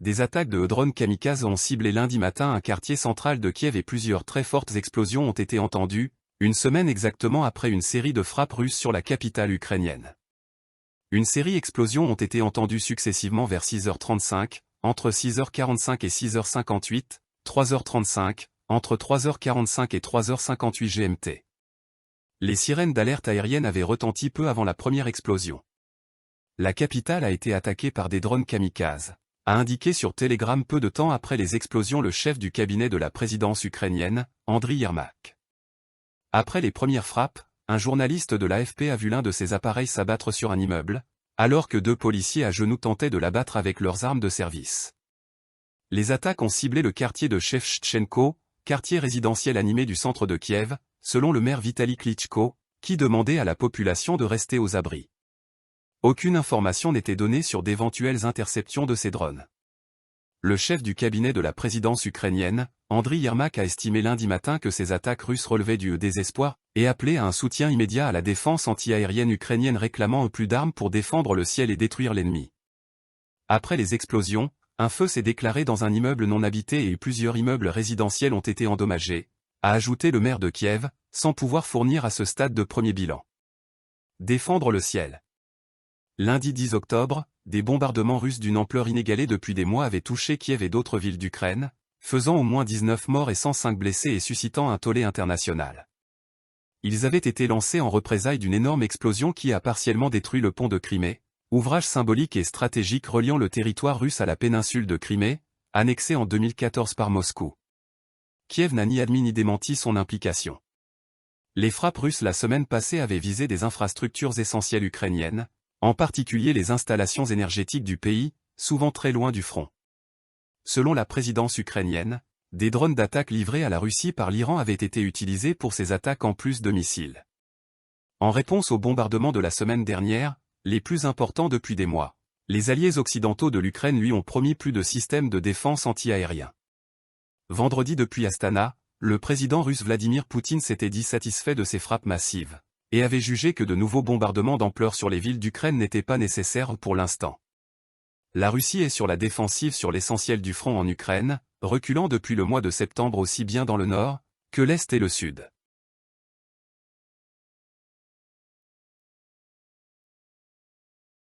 des attaques de drones kamikazes ont ciblé lundi matin un quartier central de Kiev et plusieurs très fortes explosions ont été entendues, une semaine exactement après une série de frappes russes sur la capitale ukrainienne. Une série d'explosions ont été entendues successivement vers 6h35, entre 6h45 et 6h58, 3h35, entre 3h45 et 3h58 GMT. Les sirènes d'alerte aérienne avaient retenti peu avant la première explosion. La capitale a été attaquée par des drones kamikazes, a indiqué sur Telegram peu de temps après les explosions le chef du cabinet de la présidence ukrainienne, Andriy Yermak. Après les premières frappes, un journaliste de l'AFP a vu l'un de ses appareils s'abattre sur un immeuble, alors que 2 policiers à genoux tentaient de l'abattre avec leurs armes de service. Les attaques ont ciblé le quartier de Shevchenko, quartier résidentiel animé du centre de Kiev, selon le maire Vitaly Klitschko, qui demandait à la population de rester aux abris. Aucune information n'était donnée sur d'éventuelles interceptions de ces drones. Le chef du cabinet de la présidence ukrainienne, Andriy Yermak a estimé lundi matin que ces attaques russes relevaient du désespoir, et appelé à un soutien immédiat à la défense anti-aérienne ukrainienne réclamant plus d'armes pour défendre le ciel et détruire l'ennemi. Après les explosions, un feu s'est déclaré dans un immeuble non habité et plusieurs immeubles résidentiels ont été endommagés, a ajouté le maire de Kiev, sans pouvoir fournir à ce stade de premier bilan. Défendre le ciel. Lundi 10 octobre, des bombardements russes d'une ampleur inégalée depuis des mois avaient touché Kiev et d'autres villes d'Ukraine, faisant au moins 19 morts et 105 blessés et suscitant un tollé international. Ils avaient été lancés en représailles d'une énorme explosion qui a partiellement détruit le pont de Crimée, ouvrage symbolique et stratégique reliant le territoire russe à la péninsule de Crimée, annexé en 2014 par Moscou. Kiev n'a ni admis ni démenti son implication. Les frappes russes la semaine passée avaient visé des infrastructures essentielles ukrainiennes, en particulier les installations énergétiques du pays, souvent très loin du front. Selon la présidence ukrainienne, des drones d'attaque livrés à la Russie par l'Iran avaient été utilisés pour ces attaques en plus de missiles. En réponse aux bombardements de la semaine dernière, les plus importants depuis des mois, les alliés occidentaux de l'Ukraine lui ont promis plus de systèmes de défense anti-aérien. Vendredi depuis Astana, le président russe Vladimir Poutine s'était dit satisfait de ces frappes massives, et avait jugé que de nouveaux bombardements d'ampleur sur les villes d'Ukraine n'étaient pas nécessaires pour l'instant. La Russie est sur la défensive sur l'essentiel du front en Ukraine, reculant depuis le mois de septembre aussi bien dans le nord que l'est et le sud.